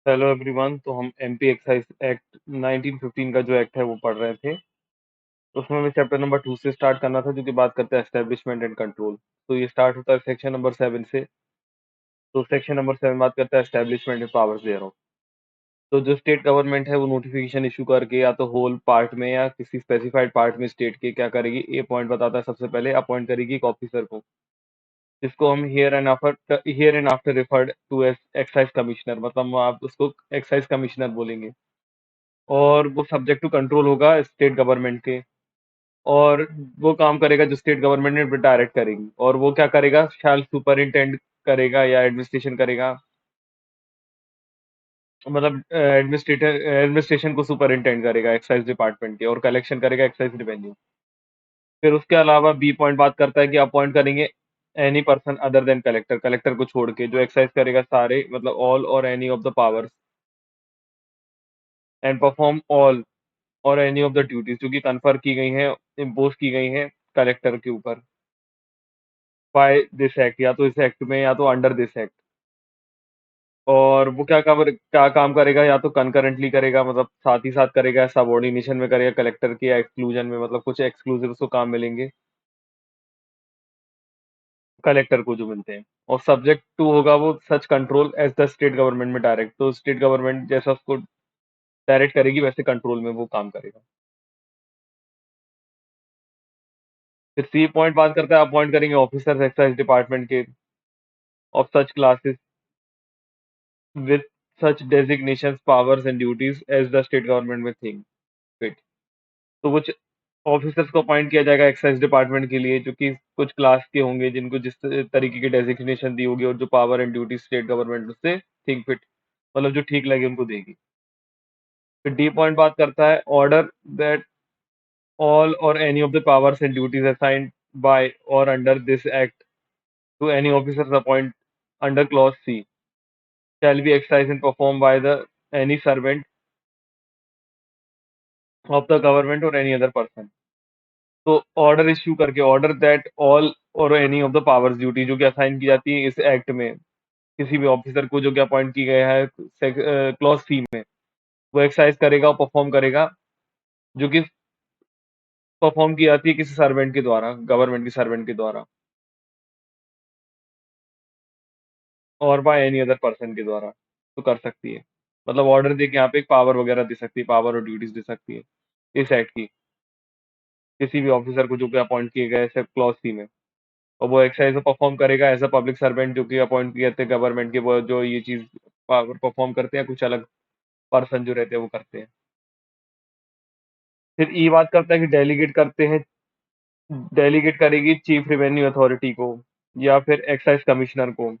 Hello everyone. तो हम MP excise act 1915 का जो एक्ट है वो पढ़ रहे थे। तो उसमें हमें चैप्टर नंबर 2 से स्टार्ट करना था, जो कि बात करता है एस्टेब्लिशमेंट एंड कंट्रोल। तो ये स्टार्ट होता है सेक्शन नंबर 7 से। तो सेक्शन नंबर 7 बात करता है establishment and powers thereof. तो जो स्टेट गवर्नमेंट है वो नोटिफिकेशन इशू करके या तो होल पार्ट में या किसी स्पेसिफाइड पार्ट में स्टेट के क्या करेगी, ए पॉइंट बताता है, सबसे पहले अपॉइंट करेगी एक ऑफिसर को, जिसको हम here and after referred to as excise commissioner, मतलब आप उसको एक्साइज कमिश्नर बोलेंगे। और वो सब्जेक्ट टू कंट्रोल होगा स्टेट गवर्नमेंट के। और वो काम करेगा जो स्टेट गवर्नमेंट ने डायरेक्ट करेगी, और वो क्या करेगा, शाल सुपरिंटेंड करेगा या एडमिनिस्ट्रेशन करेगा। मतलब एडमिनिस्ट्रेशन को सुपरिंटेंड करेगा एक्साइज डिपार्टमेंट के, और कलेक्शन करेगा एक्साइज रेवेन्यू। फिर उसके अलावा बी पॉइंट बात करता है कि अपॉइंट करेंगे any person other than collector, collector को छोड़ के, जो एक्साइज करेगा सारे, मतलब all or any of the powers, and perform all or any of the duties जो कि कन्फर की गई हैं, इम्पोज की गई हैं कलेक्टर के ऊपर बाय दिस एक्ट, या तो इस एक्ट में या तो अंडर दिस एक्ट। और वो क्या काम करेगा, या तो कंकरेंटली करेगा, मतलब साथ ही साथ करेगा, सबऑर्डिनेशन में करेगा कलेक्टर के, या एक्सक्लूजन में, मतलब कुछ एक्सक्लूसिव उसको काम मिलेंगे कलेक्टर को जो मिलते हैं। और सब्जेक्ट टू होगा वो such control as the state government में डायरेक्ट, तो स्टेट गवर्नमेंट जैसा उसको डायरेक्ट करेगी वैसे कंट्रोल में वो काम करेगा। फिर सी पॉइंट बात करता है अपॉइंट करेंगे ऑफिसर्स एक्साइज डिपार्टमेंट के of such classes with such designations, powers and duties as the state government may think fit। तो कुछ ऑफिसर्स को अपॉइंट किया जाएगा एक्साइज डिपार्टमेंट के लिए, जो कि कुछ क्लास के होंगे, जिनको जिस तरीके की डेजिग्नेशन दी होगी, और जो power and duty state government उससे थिंक फिट, मतलब जो ठीक लगे उनको देगी। फिर डी पॉइंट बात करता है order that all or any of the powers and duties assigned by or under this act to any officers appoint under clause C shall be exercised and performed by the any servant of the government or any other person। तो order issue करके order that all or any of the powers duty जो कि assign की जाती है इस act में किसी भी ऑफिसर को जो कि अपॉइंट की गया है क्लॉज सी में, वो एक्सरसाइज करेगा और परफॉर्म करेगा, जो कि परफॉर्म की जाती है किसी सर्वेंट के द्वारा, गवर्नमेंट के सर्वेंट के द्वारा, और बाय एनी अदर पर्सन के द्वारा तो कर सकती है। मतलब ऑर्डर दे के यहाँ पे एक पावर वगैरह दे सकती है, पावर और ड्यूटीज दे सकती है इस एक्ट की किसी भी ऑफिसर को जो कि अपॉइंट किए गए हैं क्लॉज सी में। और वो एक्सरसाइज में परफॉर्म करेगा एज अ पब्लिक सर्वेंट, जो कि अपॉइंट किए थे गवर्नमेंट के, वो जो ये चीज परफॉर्म करते हैं, कुछ अलग पर्सन जो रहते हैं वो करते हैं। फिर ई बात करता है कि डेलीगेट करते हैं, डेलीगेट करेगी चीफ रेवेन्यू अथॉरिटी को या फिर एक्साइज कमिश्नर को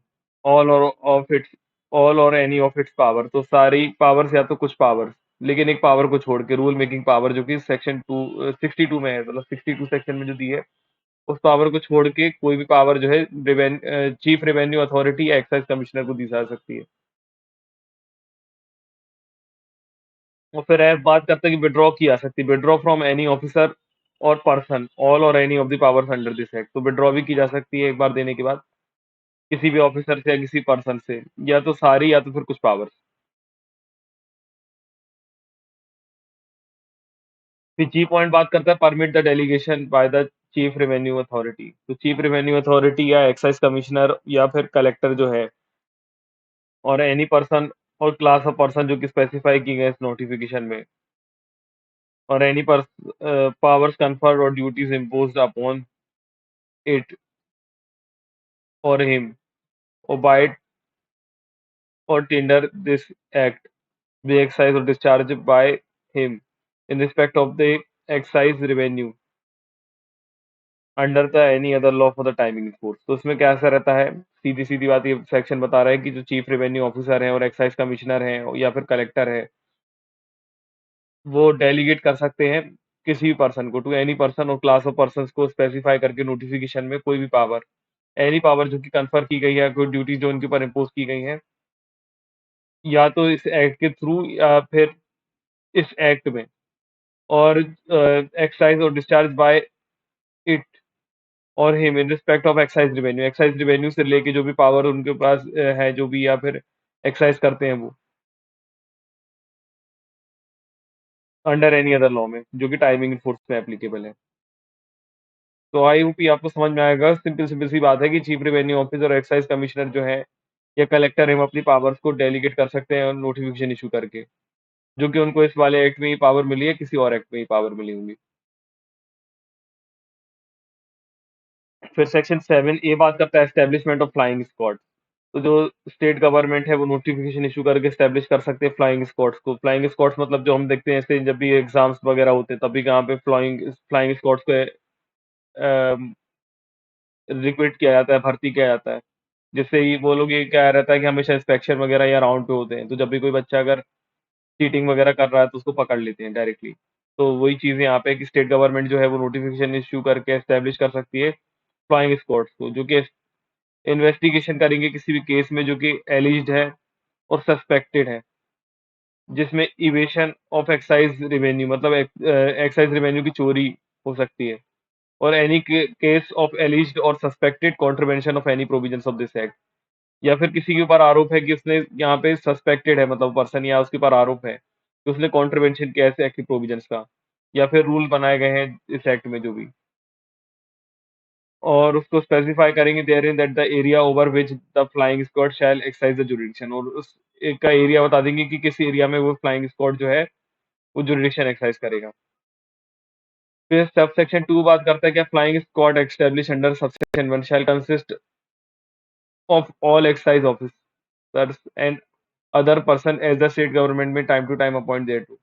ऑल और of its all or any of its power, तो सारी पावर्स या तो कुछ पावर्स, लेकिन एक पावर को छोड़ के, रूल मेकिंग पावर जो कि सेक्शन 62 में है, मतलब 62 सेक्शन में जो दी है, उस पावर को छोड़ के कोई भी पावर जो है चीफ रेवेन्यू अथॉरिटी या एक्साइज कमिश्नर को दी जा सकती है। और फिर बात करते हैं कि विड्रॉ की जा सकती है, विड्रॉ फ्रॉम एनी ऑफिसर और person all or any of the powers under this act, तो विड्रॉ भी की जा सकती है एक बार देने के बाद किसी भी ऑफिसर से या किसी पर्सन से, या तो सारी या तो फिर कुछ पावर्स। फिर जी पॉइंट बात करता है permit the delegation by the chief revenue authority, तो चीफ रेवेन्यू अथॉरिटी या एक्साइज कमिश्नर या फिर कलेक्टर जो है, और एनी पर्सन और क्लास ऑफ पर्सन जो कि स्पेसिफाई की गए इस नोटिफिकेशन में, और एनी पावर्स कन्फर्ड और ड्यूटीज इम्पोज्ड अपॉन इट और हिम और bye or tender this act be excised or discharged by him in respect of the excise revenue under the any other law for the timing force. तो उसमें क्या ऐसा रहता है, सीधी सीधी बात, ये सेक्शन बता रहा है कि जो चीफ रेवेन्यू ऑफिसर है और एक्साइज कमिश्नर है या फिर कलेक्टर है, वो डेलीगेट कर सकते हैं किसी भी पर्सन को, टू एनी पर्सन और क्लास ऑफ पर्सन को स्पेसिफाई करके नोटिफिकेशन में कोई भी पावर, एनी पावर जो कि कन्फर की गई है, कोई ड्यूटी जो उनके ऊपर इम्पोज की गई है, या तो इस एक्ट के थ्रू या फिर इस एक्ट में, और एक्साइज और डिस्चार्ज बाय इट और him in respect of excise revenue से लेके जो भी पावर उनके पास है, जो भी, या फिर एक्साइज करते हैं वो, अंडर एनी अदर लॉ में, जो कि टाइमिंग फोर्स में एप्लीकेबल है। तो आई होप ये आपको समझ में आएगा। सिंपल सिंपल सी बात है कि चीफ रेवेन्यू ऑफिसर और एक्साइज कमिश्नर जो है या कलेक्टर हम अपनी पावर्स को डेलीगेट कर सकते हैं नोटिफिकेशन इशू करके, जो कि उनको इस वाले एक्ट में ही पावर मिली है, किसी और एक्ट में ही पावर मिली होंगी। फिर सेक्शन 7 ए बात करता है एस्टेब्लिशमेंट ऑफ फ्लाइंग स्क्वाड। तो जो स्टेट गवर्नमेंट है वो नोटिफिकेशन इशू करके एस्टेब्लिश कर सकते हैं फ्लाइंग स्क्वाड्स को। फ्लाइंग स्क्वाड्स मतलब जो हम देखते हैं ऐसे जब भी एग्जाम्स वगैरह होते हैं तभी यहाँ पे फ्लाइंग फ्लाइंग स्क्वाड्स को रिक्रूट किया जाता है, भर्ती किया जाता है। जिससे ही वो लोग ये क्या रहता है कि हमेशा इंस्पेक्शन वगैरह या राउंड पे होते हैं, तो जब भी कोई बच्चा अगर चीटिंग वगैरह कर रहा है तो उसको पकड़ लेते हैं डायरेक्टली। तो वही चीज़ यहाँ पे कि स्टेट गवर्नमेंट जो है वो नोटिफिकेशन इश्यू करके एस्टेब्लिश कर सकती है फ्लाइंग स्क्वाड्स को, जो कि इन्वेस्टिगेशन करेंगे किसी भी केस में जो कि एलिज्ड है और सस्पेक्टेड है, जिसमें इवेशन ऑफ एक्साइज रेवेन्यू मतलब एक्साइज रेवेन्यू की चोरी हो सकती है, और एनी केस ऑफ एलिज्ड और suspected contravention of any provisions of this act. या फिर किसी के ऊपर आरोप है कि उसने यहाँ पे सस्पेक्टेड है मतलब पर्सन, या उसके ऊपर आरोप है कि उसने कॉन्ट्रवेंशन किया है एक्ट के प्रोविजंस का, या फिर रूल बनाए गए हैं इस एक्ट में जो भी, और उसको स्पेसिफाई करेंगे there in that the area over which the flying squad shall exercise the jurisdiction, और उस एक का एरिया बता देंगे कि किस एरिया में वो फ्लाइंग स्क्वाड जो है वो जुरिडिक्शन एक्सरसाइज करेगा। फिर सब सेक्शन 2 बात करता है कि flying squad establish under subsection 1 shall consist of all excise officers and other person as the state government may time to time appoint thereto.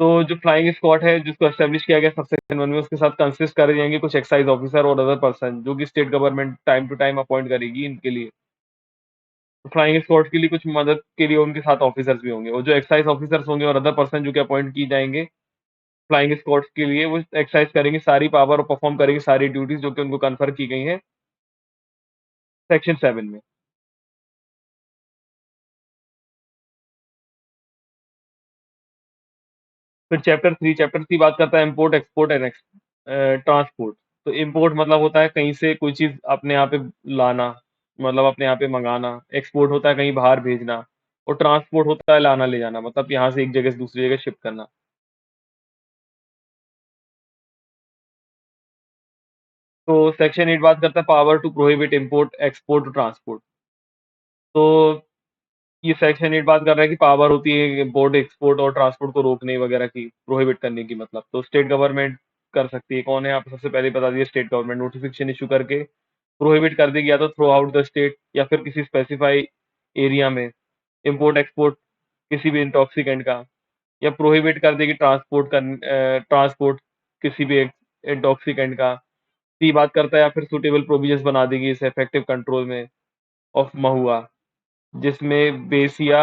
तो जो फ्लाइंग स्क्वाड है जिसको एस्टेब्लिश किया गया सबसेक्शन 1 में, उसके साथ कंसिस्ट करे जाएंगे कुछ एक्साइज ऑफिसर और अदर पर्सन जो कि state government time to time appoint करेगी इनके लिए। तो फ्लाइंग स्क्वाड के लिए कुछ मदद के लिए उनके साथ ऑफिसर्स भी होंगे, और जो एक्साइज ऑफिसर्स होंगे और अदर पर्सन जो कि अपॉइंट की जाएंगे फ्लाइंग स्क्वाड्स के लिए, वो एक्सरसाइज करेंगे सारी पावर और परफॉर्म करेंगे सारी ड्यूटीज जो कि उनको कन्फर की गई हैं सेक्शन 7 में। फिर चैप्टर 3 बात करता है इम्पोर्ट एक्सपोर्ट एंड ट्रांसपोर्ट। तो इम्पोर्ट मतलब होता है कहीं से कोई चीज अपने यहाँ पे लाना, मतलब अपने यहाँ पे मंगाना। एक्सपोर्ट होता है कहीं बाहर भेजना, और ट्रांसपोर्ट होता है लाना ले जाना, मतलब यहाँ से एक जगह से दूसरी जगह शिफ्ट करना। तो सेक्शन 8 बात करता है power to prohibit import export transport. तो ये सेक्शन 8 बात कर रहा है कि पावर होती है इम्पोर्ट एक्सपोर्ट और ट्रांसपोर्ट को रोकने वगैरह की, प्रोहिबिट करने की, मतलब तो स्टेट गवर्नमेंट कर सकती है। कौन है आप सबसे पहले बता दिए, स्टेट गवर्नमेंट नोटिफिकेशन इशू करके प्रोहिबिट कर देगी, या तो थ्रू आउट द स्टेट या फिर किसी स्पेसिफाई एरिया में इम्पोर्ट एक्सपोर्ट किसी भी इंटॉक्सिकेंट का, या प्रोहिबिट कर देगी ट्रांसपोर्ट किसी भी इंटॉक्सिकेंट का। सी बात करता है या फिर सुटेबल प्रोविजंस बना देगी इस इफेक्टिव कंट्रोल में ऑफ महुआ, जिसमें बेसिया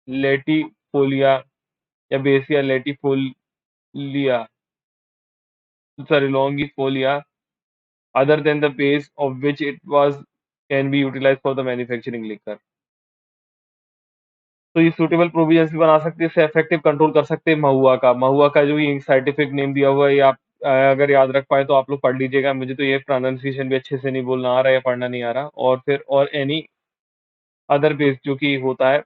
लेटिफोलिया या Bassia latifolia, sorry longifolia, other than the base of which it was can be utilized for the manufacturing liquor। तो ये सूटेबल प्रोविजंस भी बना सकते हैं, इससे इफेक्टिव कंट्रोल कर सकते हैं महुआ का जो ये साइंटिफिक नेम दिया हुआ है, ये आप अगर याद रख पाए तो आप लोग पढ़ लीजिएगा। मुझे तो ये प्रोनाउंसिएशन भी अच्छे से नहीं बोलना आ रहा है या पढ़ना नहीं आ रहा। और फिर और एनी अदर बेस जो कि होता है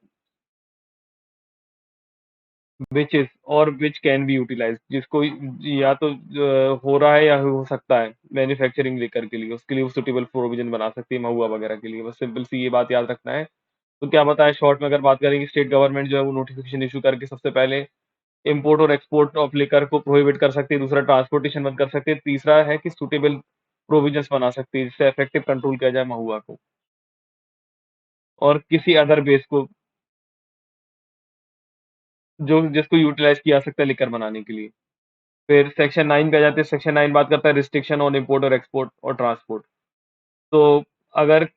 विच इज और विच कैन बी यूटिलाइज, जिसको या तो हो रहा है या हो सकता है मैन्युफैक्चरिंग लेकर के लिए, उसके लिए वो सुटेबल प्रोविजन बना सकती है महुआ वगैरह के लिए। बस सिंपल सी ये बात याद रखना है। तो क्या बताएं शॉर्ट में, अगर बात करेंगे स्टेट गवर्नमेंट जो है वो नोटिफिकेशन इशू करके सबसे पहले इंपोर्ट और एक्सपोर्ट ऑफ लिकर को प्रोहिबिट कर सकती है, दूसरा ट्रांसपोर्टेशन बंद कर सकती है, तीसरा है कि सुटेबल प्रोविजंस बना सकती है जिससे इफेक्टिव कंट्रोल किया जाए महुआ को और किसी अदर बेस को जो जिसको यूटिलाइज किया जा सकता है लिकर बनाने के लिए। फिर सेक्शन 9 पे आ जाते हैं। सेक्शन 9 बात करता है रिस्ट्रिक्शन ऑन इम्पोर्ट और एक्सपोर्ट और ट्रांसपोर्ट। तो अगर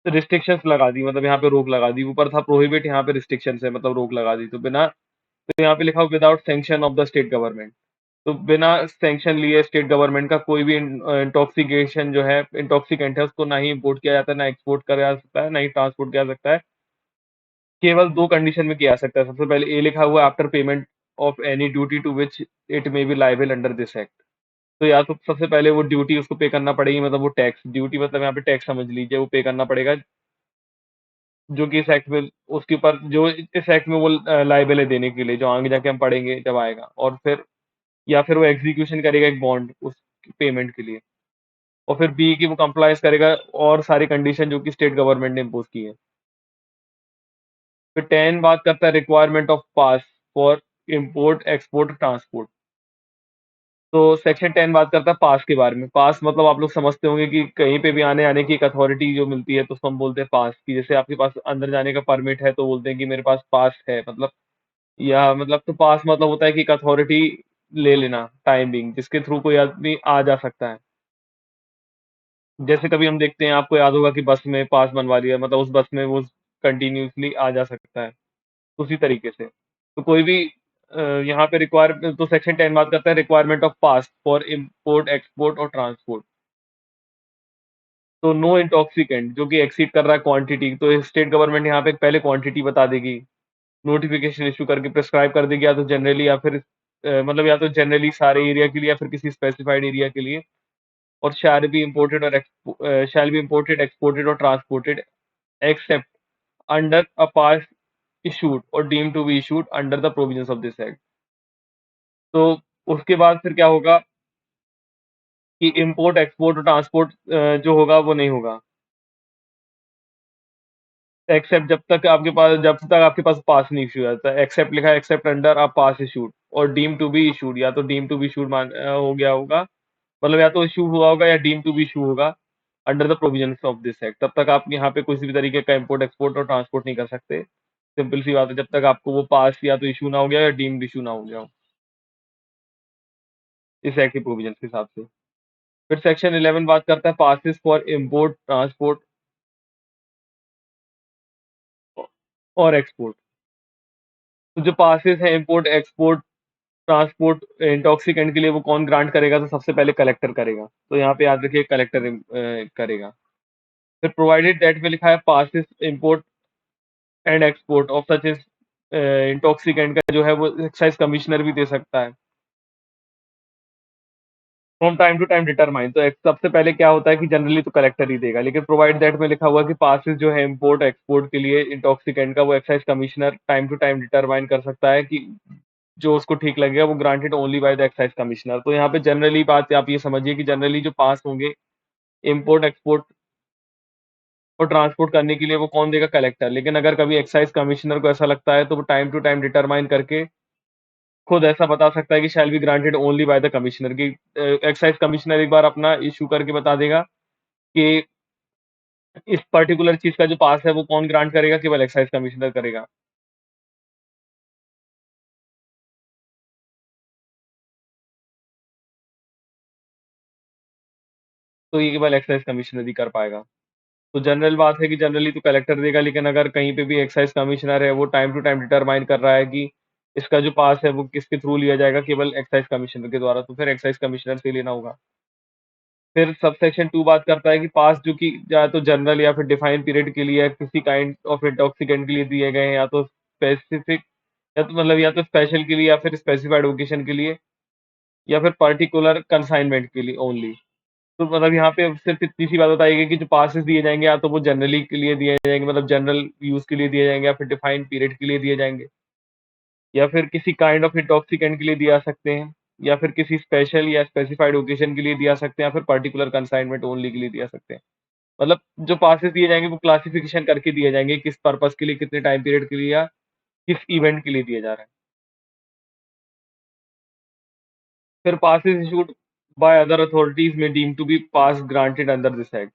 रिस्ट्रिक्शंस लगा दी, मतलब यहाँ पे रोक लगा दी, ऊपर था प्रोहिबिट, यहाँ पे रिस्ट्रिक्शंस है मतलब रोक लगा दी, तो बिना, तो यहाँ पे लिखा हो without sanction of the state government. तो बिना सैंक्शन लिए स्टेट गवर्नमेंट का कोई भी इंटॉक्सिकेशन जो है, इंटॉक्सिकेंट है, उसको ना ही इम्पोर्ट किया जाता है, ना एक्सपोर्ट किया जा सकता है, ना ही ट्रांसपोर्ट किया जा सकता है। केवल 2 कंडीशन में किया जा सकता है। सबसे पहले ए लिखा हुआ है after payment of any duty to which it may be liable under this act. तो या तो सबसे पहले वो ड्यूटी उसको पे करना पड़ेगी, मतलब वो टैक्स ड्यूटी मतलब यहाँ पे टैक्स समझ लीजिए, वो पे करना पड़ेगा जो कि इस एक्ट में उसके ऊपर जो इस एक्ट में वो लायबल है देने के लिए, जो आगे जाके हम पढ़ेंगे जब आएगा। और फिर या फिर वो एग्जीक्यूशन करेगा एक बॉन्ड उस पेमेंट के लिए। और फिर बी की वो कंप्लायंस करेगा और सारी कंडीशन जो कि स्टेट गवर्नमेंट ने इम्पोज की है। फिर 10 बात करता है requirement of pass for import export transport. तो सेक्शन 10 बात करता है पास के बारे में। पास मतलब आप लोग समझते होंगे कि कहीं पे भी आने आने की एक अथॉरिटी जो मिलती है, तो उसको हम बोलते हैं पास की। जैसे आपके पास अंदर जाने का परमिट है तो बोलते हैं कि मेरे पास पास है, मतलब या मतलब तो पास मतलब होता है कि एक अथॉरिटी ले लेना टाइम बिंग, जिसके थ्रू कोई आदमी आ जा सकता है। जैसे कभी हम देखते हैं, आपको याद होगा कि बस में पास बनवा लिया, मतलब उस बस में वो कंटिन्यूअसली आ जा सकता है। उसी तरीके से तो कोई भी यहाँ पे रिक्वायर तो सेक्शन 10 बात करता है requirement of pass for import export और ट्रांसपोर्ट। तो नो इंटॉक्सिकेंट जो कि एक्सीड कर रहा है क्वांटिटी, तो स्टेट गवर्नमेंट यहाँ पे पहले क्वांटिटी बता देगी, नोटिफिकेशन इशू करके प्रेस्क्राइब कर देगी, या तो जनरली या फिर मतलब या तो जनरली सारे एरिया के लिए या फिर किसी स्पेसिफाइड एरिया के लिए। और shall be imported exported or transported except under a pass issued or deem to be issued under the provisions of this act. तो उसके बाद फिर क्या होगा कि इम्पोर्ट एक्सपोर्ट और ट्रांसपोर्ट जो होगा वो नहीं होगा, एक्सेप्ट जब तक आपके पास पास नहीं इशू आता है। एक्सेप्ट लिखा है, accept under a pass issued or deem to be issued, या तो डीम टू बी इशूड हो गया होगा, मतलब या तो इशू हुआ होगा या डीम टू बी इशू होगा under the provisions of this act. तब तक आप यहाँ पे किसी भी तरीके का इम्पोर्ट एक्सपोर्ट और ट्रांसपोर्ट नहीं कर सकते। सिंपल सी बात है, जब तक आपको वो पास या तो इशू ना हो गया या डीम्ड इशू ना हो गया हो इस एक्ट के प्रोविजंस के हिसाब से। फिर सेक्शन 11 बात करता है पासिस फॉर इम्पोर्ट ट्रांसपोर्ट और एक्सपोर्ट। तो जो पासिस है इम्पोर्ट एक्सपोर्ट ट्रांसपोर्ट इंटॉक्सिकेंट के लिए, वो कौन ग्रांट करेगा? तो सबसे पहले कलेक्टर करेगा। तो यहाँ पे याद रखिए कलेक्टर करेगा। फिर प्रोवाइडेड दैट में लिखा है passes import and export of such is intoxicant का जो है वो एक्साइज कमिश्नर भी दे सकता है from time to time determine. तो सबसे पहले क्या होता है कि जनरली तो कलेक्टर ही देगा, लेकिन प्रोवाइड दैट में लिखा हुआ कि पासिस जो है इम्पोर्ट एक्सपोर्ट के लिए इंटॉक्सिकेंट का, वो excise commissioner time to time determine कर सकता है कि जो उसको ठीक लगेगा, वो granted only by the excise commissioner. तो यहाँ पे जनरली बात आप ये समझिए कि जनरली जो पास होंगे इम्पोर्ट एक्सपोर्ट और ट्रांसपोर्ट करने के लिए, वो कौन देगा? कलेक्टर। लेकिन अगर कभी एक्साइज कमिश्नर को ऐसा लगता है तो वो टाइम टू टाइम डिटरमाइन करके खुद ऐसा बता सकता है कि shall be granted only by the commissioner की। एक्साइज कमिश्नर एक बार अपना इशू करके बता देगा कि इस पर्टिकुलर चीज का जो पास है वो कौन ग्रांट करेगा, केवल एक्साइज कमिश्नर करेगा। तो ये केवल एक्साइज कमिश्नर ही कर पाएगा। तो जनरल बात है कि जनरली तो कलेक्टर देगा, लेकिन अगर कहीं पे भी एक्साइज कमिश्नर है वो टाइम टू टाइम डिटरमाइन कर रहा है कि इसका जो पास है वो किसके थ्रू लिया जाएगा, केवल एक्साइज कमिश्नर के द्वारा, तो फिर एक्साइज कमिश्नर से लेना होगा। फिर सब सेक्शन 2 बात करता है कि पास जो कि या तो जनरल या फिर डिफाइंड पीरियड के लिए या किसी काइंड ऑफ इंटॉक्सिकेंट के लिए दिए गए हैं, या तो स्पेसिफिक, या तो मतलब या तो स्पेशल के लिए या फिर स्पेसिफाइड ओकेशन के लिए, या फिर पर्टिकुलर कंसाइनमेंट के लिए ओनली। तो मतलब यहाँ पे सिर्फ इतनी सी बात बताई गई कि जो पासेस दिए जाएंगे या तो वो जनरली के लिए दिए जाएंगे, मतलब जनरल यूज के लिए दिए जाएंगे, या फिर डिफाइंड पीरियड के लिए दिए जाएंगे, या फिर किसी काइंड ऑफ इंटॉक्सिकेंट के लिए दिया सकते हैं, या फिर किसी स्पेशल या स्पेसिफाइड ओकेशन के लिए दिया सकते हैं, या फिर पर्टिकुलर कंसाइनमेंट ओनली के लिए दिया सकते हैं। मतलब जो पासेस दिए जाएंगे वो क्लासिफिकेशन करके दिए जाएंगे, किस पर्पस के लिए, कितने टाइम पीरियड के लिए, या किस इवेंट के लिए दिए जा रहे हैं। फिर passes issued by other authorities may deem to be pass granted under this act.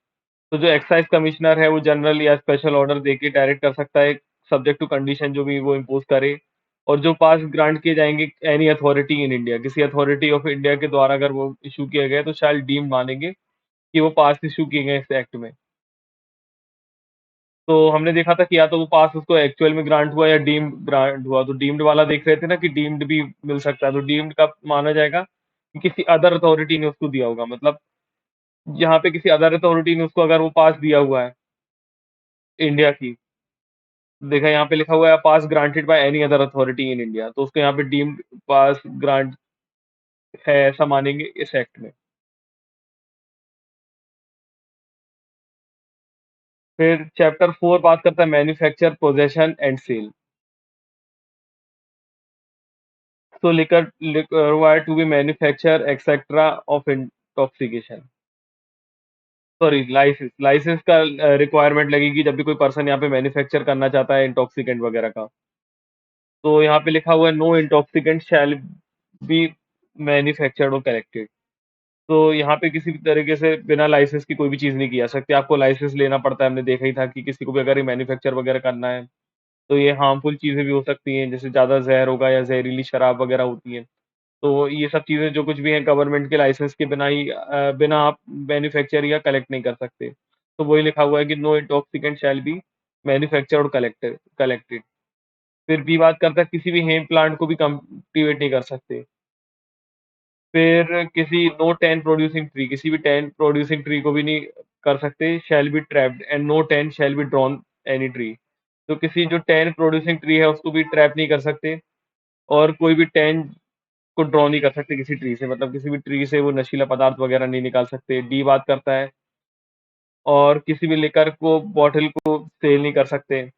तो जो एक्साइज कमिश्नर है वो जनरल या स्पेशल ऑर्डर देके डायरेक्ट कर सकता है, सब्जेक्ट टू कंडीशन जो भी वो इम्पोज करे। और जो पास ग्रांट किए जाएंगे एनी अथॉरिटी इन इंडिया, किसी अथॉरिटी ऑफ इंडिया के द्वारा अगर वो इशू किए गए, तो शायद डीम मानेंगे कि वो पास इशू किए गए इस एक्ट में। तो हमने देखा था कि या तो वो पास उसको एक्चुअल में ग्रांट हुआ या डीम्ड ग्रांट हुआ। तो डीम्ड वाला देख रहे थे ना कि डीम्ड भी मिल सकता है, तो डीम्ड कब माना जाएगा कि किसी अदर अथॉरिटी ने उसको दिया होगा। मतलब यहाँ पे किसी अदर अथॉरिटी ने उसको अगर वो पास दिया हुआ है इंडिया की, देखा यहाँ पे लिखा हुआ है pass granted by any other authority in India, तो उसको यहाँ पे डीम्ड पास ग्रांट है ऐसा मानेंगे इस एक्ट में। फिर चैप्टर 4 बात करता है manufacture, possession and sale. So liquor required to be manufacture etc of intoxication। Sorry, licence का रिक्वायरमेंट लगेगी जब भी कोई पर्सन यहाँ पे मैन्युफैक्चर करना चाहता है इंटॉक्सिकेंट वगैरह का। तो यहाँ पे लिखा हुआ है no intoxicant shall be manufactured और कलेक्टेड। तो यहाँ पे किसी भी तरीके से बिना लाइसेंस की कोई भी चीज़ नहीं की जा सकती, आपको लाइसेंस लेना पड़ता है। हमने देखा ही था कि किसी को भी अगर ये मैन्युफैक्चर वगैरह करना है, तो ये हार्मफुल चीज़ें भी हो सकती हैं, जैसे ज़्यादा ज़हर होगा या ज़हरीली शराब वगैरह होती है। तो ये सब चीज़ें जो कुछ भी हैं गवर्नमेंट के लाइसेंस के बिना ही बिना आप मैन्युफैक्चर या कलेक्ट नहीं कर सकते। तो वही लिखा हुआ है कि no intoxicant shall be manufactured और कलेक्टेड। फिर बी बात करता है किसी भी हेम्प प्लांट को भी कल्टीवेट नहीं कर सकते। फिर किसी नो टैन प्रोड्यूसिंग ट्री, किसी भी टैन प्रोड्यूसिंग ट्री को भी नहीं कर सकते। Shall be trapped and no tan shall be drawn any tree. तो किसी जो टैन प्रोड्यूसिंग ट्री है उसको भी ट्रैप नहीं कर सकते, और कोई भी टैन को ड्रॉ नहीं कर सकते किसी ट्री से, मतलब किसी भी ट्री से वो नशीला पदार्थ वगैरह नहीं निकाल सकते। डी बात करता है और किसी भी लिकर को बॉटल को सेल नहीं कर सकते,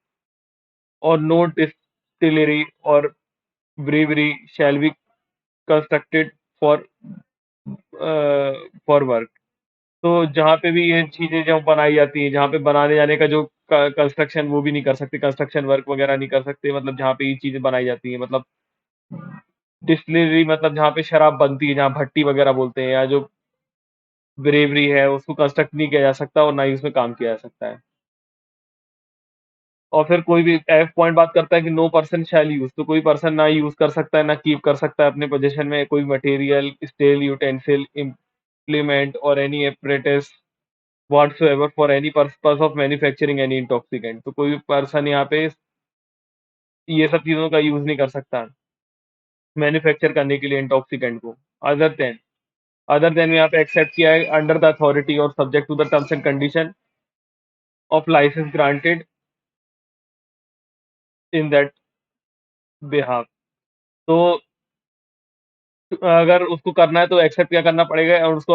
और no distillery or brewery shall be constructed for for work. तो जहाँ पे भी ये चीज़ें जब बनाई जाती हैं, जहाँ पे बनाने जाने का जो कंस्ट्रक्शन वो भी नहीं कर सकते, कंस्ट्रक्शन वर्क वगैरह नहीं कर सकते, मतलब जहाँ पे ये चीज़ें बनाई जाती हैं, मतलब डिस्टिलरी मतलब जहाँ पे शराब बनती है, जहाँ भट्टी वगैरह बोलते हैं, या जो ब्रेवरी है उसको कंस्ट्रक्ट नहीं किया जा सकता और ना ही उसमें काम किया जा सकता है। और फिर कोई भी एफ पॉइंट बात करता है कि नो पर्सन शैल यूज, तो कोई पर्सन ना यूज कर सकता है ना कीप कर सकता है अपने पोजीशन में कोई मटेरियल, स्टेल यूटेंसिल, इम्प्लीमेंट और any apparatus whatsoever for any purpose of manufacturing any intoxicant. तो कोई भी पर्सन यहाँ पे ये सब चीजों का यूज नहीं कर सकता मैन्युफैक्चर करने के लिए इंटॉक्सिकेंट को, अदर देन अदर देन यहाँ पे एक्सेप्ट किया है अंडर द अथॉरिटी और subject to the terms and condition of licence granted in that behalf. तो अगर उसको करना है तो एक्सेप्ट क्या करना पड़ेगा, और उसको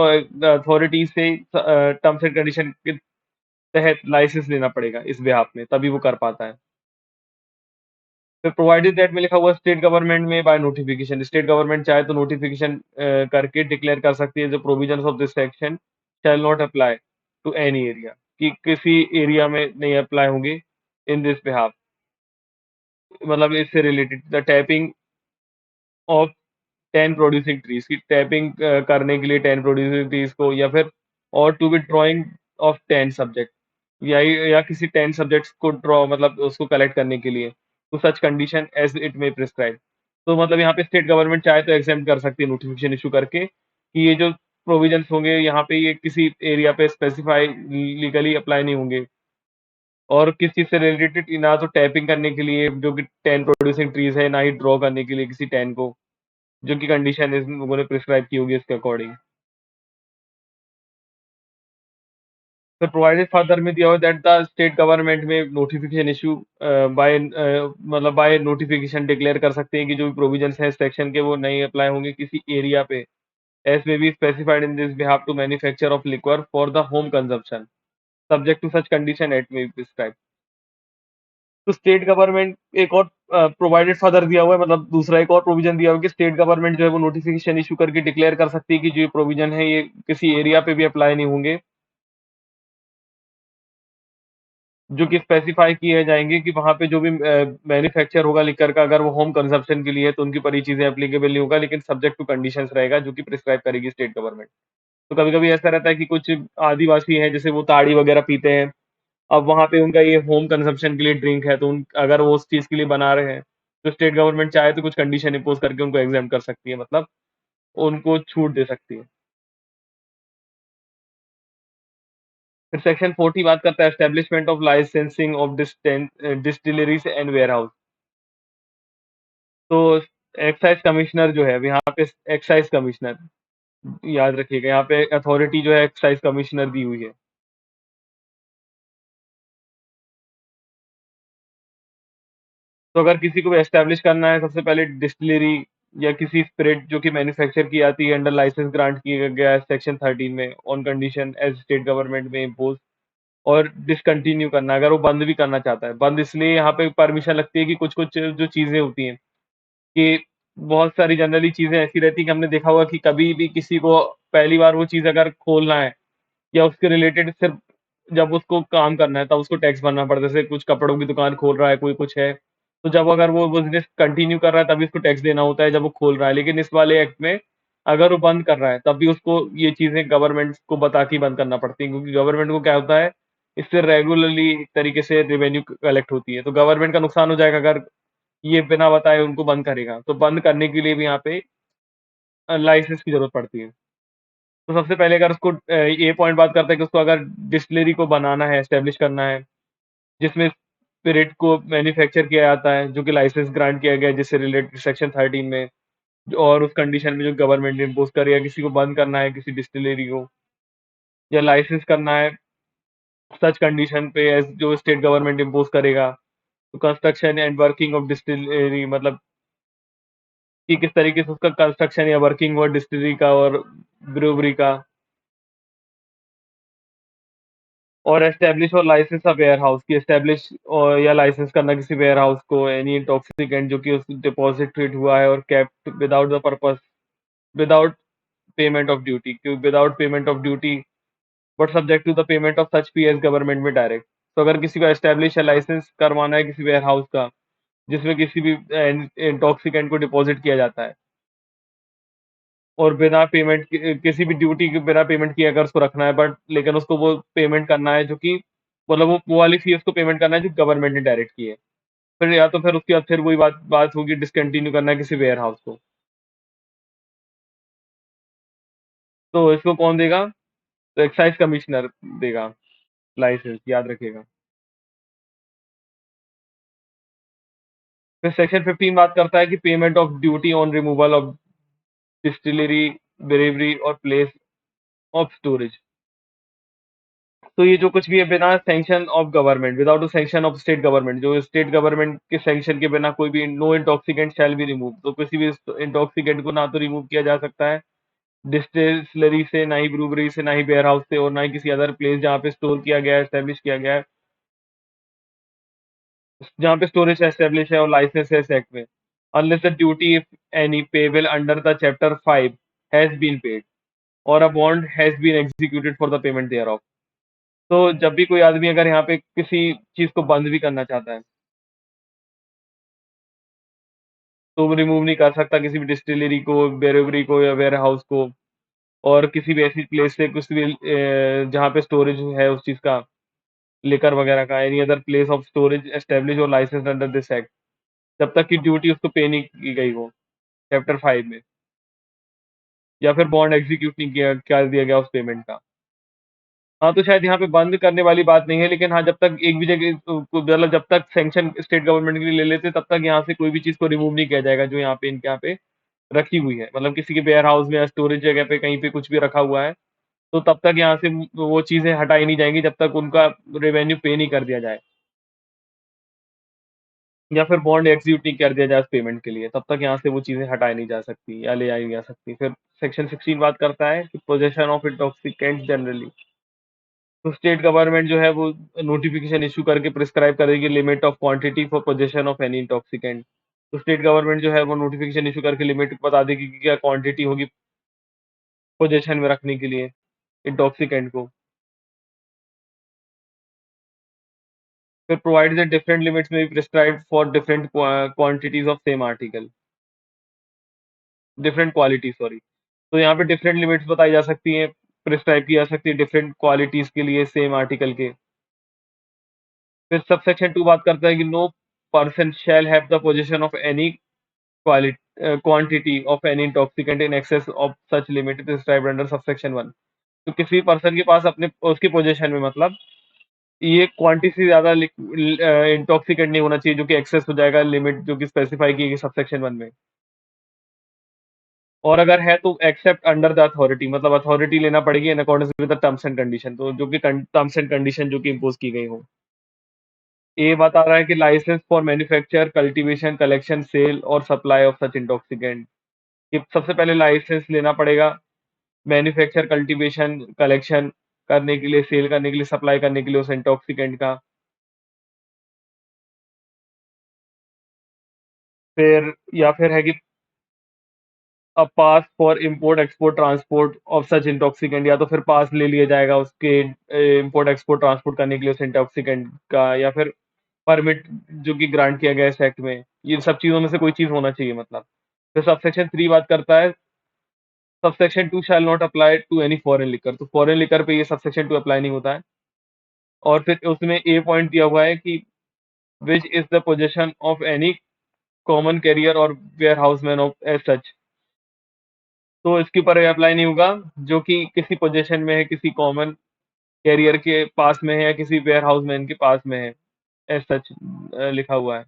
अथॉरिटी से टर्म्स एंड कंडीशन के तहत लाइसेंस लेना पड़ेगा इस बिहाफ में, तभी वो कर पाता है। फिर प्रोवाइडेड दैट में लिखा हुआ स्टेट गवर्नमेंट में बाय नोटिफिकेशन, स्टेट गवर्नमेंट चाहे तो नोटिफिकेशन करके डिक्लेयर कर सकती है जो provisions of this section shall not apply to any area, कि किसी एरिया में नहीं अप्लाई होंगे इन दिस बिहाफ। मतलब इससे related the tapping of 10 producing trees की टैपिंग करने के लिए 10 प्रोड्यूसिंग ट्रीज को, या फिर और to be drawing of 10 subject, या किसी 10 सब्जेक्ट्स को ड्रॉ मतलब उसको कलेक्ट करने के लिए, to such condition as it may prescribe. तो मतलब यहाँ पे स्टेट गवर्नमेंट चाहे तो एग्जाम कर सकती है नोटिफिकेशन इशू करके कि ये जो प्रोविजंस होंगे यहाँ पे ये किसी एरिया पे स्पेसिफाई लीगली अप्लाई नहीं होंगे, और किस चीज़ से रिलेटेड, ना तो टैपिंग करने के लिए जो कि 10 प्रोड्यूसिंग ट्रीज है, ना ही ड्रॉ करने के लिए किसी 10 को, जो कि कंडीशन इन लोगों ने प्रिस्क्राइब की होगी इसके अकॉर्डिंग। तो प्रोवाइडेड फर्दर में दिया हुआ दैट द स्टेट गवर्नमेंट में नोटिफिकेशन इशू बाय मतलब बाय नोटिफिकेशन डिक्लेयर कर सकते हैं कि जो भी प्रोविजंस हैं सेक्शन के वो नहीं अप्लाई होंगे किसी एरिया पे, as may be specified in this behalf to manufacture of liquor for the home consumption subject to such condition at may be prescribe. तो स्टेट गवर्नमेंट एक और प्रोवाइडेड फर्दर दिया हुआ है, मतलब दूसरा एक और प्रोविजन दिया हुआ है कि स्टेट गवर्नमेंट जो है वो नोटिफिकेशन इशू करके डिक्लेयर कर सकती है कि जो प्रोविजन है ये किसी एरिया पे भी अप्लाई नहीं होंगे, जो कि स्पेसिफाई किए जाएंगे कि वहां पे जो भी मैन्युफैक्चर होगा लिकर का, अगर वो होम कंजप्शन के लिए है तो उनकी पर ये चीजें एप्लीकेबल नहीं होगा, लेकिन सब्जेक्ट टू कंडीशंस रहेगा जो कि प्रिस्क्राइब करेगी स्टेट गवर्नमेंट। तो कभी कभी ऐसा रहता है कि कुछ आदिवासी हैं जैसे वो ताड़ी वगैरह पीते हैं, अब वहां पे उनका ये होम कंजप्शन के लिए ड्रिंक है, तो अगर वो उस चीज के लिए बना रहे हैं तो स्टेट गवर्नमेंट चाहे तो कुछ कंडीशन इम्पोज करके उनको एग्जाम कर सकती है, मतलब उनको छूट दे सकती है। फिर सेक्शन 40 बात करता है establishment of licensing of distilleries and ware. तो एक्साइज कमिश्नर जो है, अब यहाँ पे एक्साइज कमिश्नर याद रखिएगा, यहाँ पे अथॉरिटी जो है एक्साइज कमिश्नर दी हुई है। तो अगर किसी को भी एस्टेब्लिश करना है, सबसे पहले डिस्टिलरी या किसी स्पिरिट जो कि मैन्युफैक्चर की जाती है अंडर लाइसेंस ग्रांट किया गया है सेक्शन 13 में on condition as state government में इम्पोज, और डिसकंटिन्यू करना है, अगर वो बंद भी करना चाहता है। बंद इसलिए यहाँ पे परमिशन लगती है कि कुछ-कुछ जो चीज़ें होती हैं, कि बहुत सारी जनरली चीज़ें ऐसी रहती हैं कि हमने देखा होगा कि कभी भी किसी को पहली बार वो चीज़ अगर खोलना है या उसके रिलेटेड सिर्फ़ जब उसको काम करना है, तब उसको टैक्स भरना पड़ता है। जैसे कुछ कपड़ों की दुकान खोल रहा है, कोई कुछ है, तो जब अगर वो बिज़नेस कंटिन्यू कर रहा है, तभी उसको टैक्स देना होता है जब वो खोल रहा है। लेकिन इस वाले एक्ट में अगर वो बंद कर रहा है, तब भी उसको ये चीज़ें गवर्नमेंट को बता के ही बंद करना पड़ती हैं, क्योंकि गवर्नमेंट को क्या होता है, इससे रेगुलरली एक तरीके से रेवेन्यू कलेक्ट होती है। तो गवर्नमेंट का नुकसान हो जाएगा अगर ये बिना बताए उनको बंद करेगा। तो बंद करने के लिए भी यहाँ पे लाइसेंस की ज़रूरत पड़ती है। तो सबसे पहले अगर उसको ये पॉइंट बात करते हैं कि उसको अगर डिस्टिलरी को बनाना है, एस्टेब्लिश करना है, जिसमें स्पिरिट को मैन्युफैक्चर किया जाता है, जो कि लाइसेंस ग्रांट किया गया है, जिससे रिलेटेड सेक्शन 13 में और उस कंडीशन में जो गवर्नमेंट ने इम्पोज़ करी है, किसी को बंद करना है, किसी डिस्टिलरी को या लाइसेंस करना है सच कंडीशन पे एज़ जो स्टेट गवर्नमेंट इम्पोज़ करेगा। तो construction and working of distillery मतलब कि किस तरीके से उसका कंस्ट्रक्शन या वर्किंग हुआ डिस्टिलरी का और ब्रूअरी का। और एस्टेब्लिश और लाइसेंस अ वेयरहाउस की एस्टेब्लिश और या लाइसेंस करना किसी वेयरहाउस को एनी इंटॉक्सिकेंट जो कि उस डिपॉजिटेड हुआ है और kept without the purpose without payment of duty without payment of duty but subject to the payment of such fee as government में डायरेक्ट। तो अगर किसी को एस्टेब्लिश या लाइसेंस करवाना है किसी वेयरहाउस का जिसमें किसी भी इंटॉक्सिकेंट को डिपॉजिट किया जाता है और बिना पेमेंट किसी भी ड्यूटी के बिना पेमेंट किए अगर उसको रखना है बट लेकिन उसको वो पेमेंट करना है जो कि मतलब वो वाली फी उसको पेमेंट करना है जो गवर्नमेंट ने डायरेक्ट की है। फिर या तो फिर उसके बाद फिर वही बात बात होगी डिसकंटिन्यू करना है किसी वेयर हाउस को। तो इसको कौन देगा? तो एक्साइज़ कमिश्नर देगा लाइसेंस, याद रखिएगा। फिर सेक्शन 15 बात करता है कि payment of duty on removal of distillery, brewery और प्लेस ऑफ स्टोरेज। तो ये जो कुछ भी है बिना sanction of government without the sanction of state government जो स्टेट गवर्नमेंट के सैंक्शन के बिना कोई भी no intoxicant shall be remove. तो किसी भी इंटॉक्सिकेंट को ना तो रिमूव किया जा सकता है डिस्टिलरी से, ना ही ब्रूवरी से, ना ही वेयर हाउस से और ना ही किसी अदर प्लेस जहाँ पे स्टोर किया गया है, एस्टेब्लिश किया गया है, जहाँ पे स्टोरेज एस्टेब्लिश है और लाइसेंस है इस एक्ट में। Unless the duty if any payable under the chapter 5 has been paid or a bond has been executed for the payment thereof. तो जब भी कोई आदमी अगर यहाँ पे किसी चीज़ को बंद भी करना चाहता है, तो वो रिमूव नहीं कर सकता किसी भी डिस्टिलरी को, ब्रेवरी को या वेयर हाउस को और किसी भी ऐसी प्लेस से कुछ भी जहाँ पे स्टोरेज है उस चीज़ का, लिकर वगैरह का, any other place of storage establish और लाइसेंस्ड अंडर दिस एक्ट, जब तक की ड्यूटी उसको पे नहीं की गई हो, चैप्टर 5 में या फिर बॉन्ड एग्जीक्यूट नहीं किया कर दिया गया उस पेमेंट का। हाँ, तो शायद यहाँ पे बंद करने वाली बात नहीं है, लेकिन हाँ, जब तक एक भी जगह मतलब जब तक सैंक्शन स्टेट गवर्नमेंट के लिए ले लेते, तब तक यहाँ से कोई भी चीज़ को रिमूव नहीं किया जाएगा, जो यहाँ पे इनके यहाँ पे रखी हुई है। मतलब किसी के वेयर हाउस में या स्टोरेज जगह पे कहीं पे कुछ भी रखा हुआ है, तो तब तक यहाँ से वो चीज़ें हटाई नहीं जाएँगी, जब तक उनका रेवेन्यू पे नहीं कर दिया जाए या फिर बॉन्ड एग्ज़ीक्यूट नहीं कर दिया जाए उस पेमेंट के लिए, तब तक यहाँ से वो चीज़ें हटाई नहीं जा सकती या ले आई नहीं जा सकती। फिर सेक्शन 16 बात करता है कि पोजेशन ऑफ इंटॉक्सिकेंट्स जनरली। तो स्टेट गवर्नमेंट जो है वो नोटिफिकेशन इश्यू करके प्रिस्क्राइब करेगी limit of quantity for possession of any intoxicant. तो स्टेट गवर्नमेंट जो है वो नोटिफिकेशन इश्यू करके लिमिट बता देगी कि क्या क्वांटिटी होगी पोजेशन में रखने के लिए इंटॉक्सिकेंट को। फिर प्रोवाइड द डिफरेंट लिमिट्स में be prescribed for different quantities of same article, different quality sorry. तो यहाँ पे डिफरेंट लिमिट्स बताई जा सकती हैं, प्रिस्क्राइब की जा सकती है डिफरेंट क्वालिटीज के लिए सेम आर्टिकल के। फिर सबसेक्शन 2 बात करता है कि no person shall have the position of any quantity of any intoxicant in excess of such limit prescribed under subsection 1। तो किसी पर्सन के पास अपने उसकी पोजीशन में मतलब ये क्वांटिटी से ज़्यादा इंटॉक्सिकेंट नहीं होना चाहिए जो कि एक्सेस हो जाएगा लिमिट जो कि स्पेसिफाई की गई सबसेक्शन 1 में। और अगर है तो एक्सेप्ट अंडर द अथॉरिटी मतलब अथॉरिटी लेना पड़ेगी in accordance with the terms and condition, तो जो कि टर्म्स एंड कंडीशन जो कि इम्पोज की गई हो। ये बता रहा है कि licence for manufacture cultivation collection sale और सप्लाई ऑफ सच इंटॉक्सिकेंट, कि सबसे पहले लाइसेंस लेना पड़ेगा मैन्युफैक्चर, कल्टीवेशन, कलेक्शन करने के लिए, सेल करने के लिए, सप्लाई करने के लिए उस इंटॉक्सिकेंट का। फिर या फिर है कि a pass for import, export, transport of such intoxicant, या तो फिर पास ले लिया जाएगा उसके इम्पोर्ट, एक्सपोर्ट, ट्रांसपोर्ट करने के लिए उस इंटॉक्सिकेंट का, या फिर परमिट जो कि ग्रांट किया गया है इस एक्ट में। ये सब चीज़ों में से कोई चीज़ होना चाहिए मतलब। फिर सबसेक्शन 3 बात करता है, subsection 2 shall not apply to any foreign liquor, तो फॉरेन लिकर पे ये सबसेक्शन 2 अप्लाई नहीं होता है। और फिर उसमें ए पॉइंट दिया हुआ है कि which is the possession of any common carrier और वेयरहाउसमैन ऑफ एज़ सच, तो इसके ऊपर अप्लाई नहीं होगा, जो कि किसी पोजीशन में है, किसी कॉमन कैरियर के पास में है या किसी वेयरहाउसमैन के पास में है, एज़ सच लिखा हुआ है,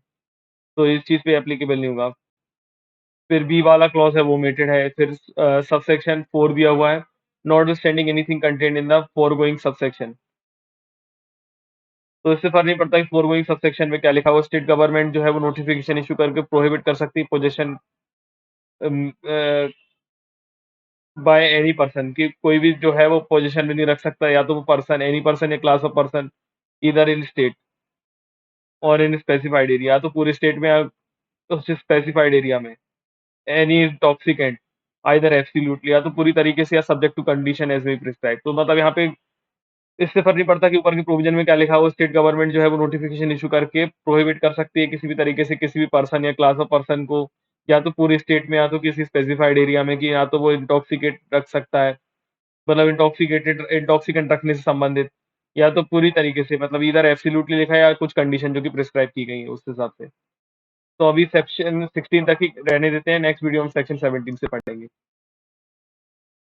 तो इस चीज़ पे एप्लीकेबल नहीं होगा। फिर बी वाला क्लॉज़ है वो ओमिटेड है। फिर सबसेक्शन 4 दिया हुआ है, notwithstanding anything contained in the foregoing subsection, तो इससे फ़र्क नहीं पड़ता कि फोरगोइंग सबसेक्शन में क्या लिखा हुआ है। स्टेट गवर्नमेंट जो है वो नोटिफ़िकेशन इश्यू करके प्रोहिबिट कर सकती है पोजेशन बाय एनी पर्सन, कि कोई भी जो है वो पोजीशन में नहीं रख सकता, या तो वो पर्सन, एनी पर्सन या class of person, either in state और इन स्पेसिफाइड एरिया, या तो पूरे स्टेट में या उस स्पेसिफाइड एरिया में। एनी इंटॉक्सिकेंट आइदर एब्सोल्यूटली, या तो पूरी तरीके से, या सब्जेक्ट टू कंडीशन एज वे प्रिस्क्राइब। तो मतलब यहाँ पे इससे फर्क नहीं पड़ता कि ऊपर के प्रोविजन में क्या लिखा हो, स्टेट गवर्नमेंट जो है वो नोटिफिकेशन इशू करके प्रोहिबिट कर सकती है किसी भी तरीके से किसी भी पर्सन या क्लास ऑफ पर्सन को, या तो पूरे स्टेट में या तो किसी स्पेसिफाइड एरिया में, कि या तो वो इंटॉक्सिकेट रख सकता है, मतलब इंटॉक्सिकेंट रखने से संबंधित, या तो पूरी तरीके से, मतलब इधर एब्सोल्यूटली लिखा है या कुछ कंडीशन जो कि प्रिस्क्राइब की गई है उस हिसाब से। तो अभी सेक्शन 16 तक ही रहने देते हैं, नेक्स्ट वीडियो हम सेक्शन 17 से पढ़ेंगे।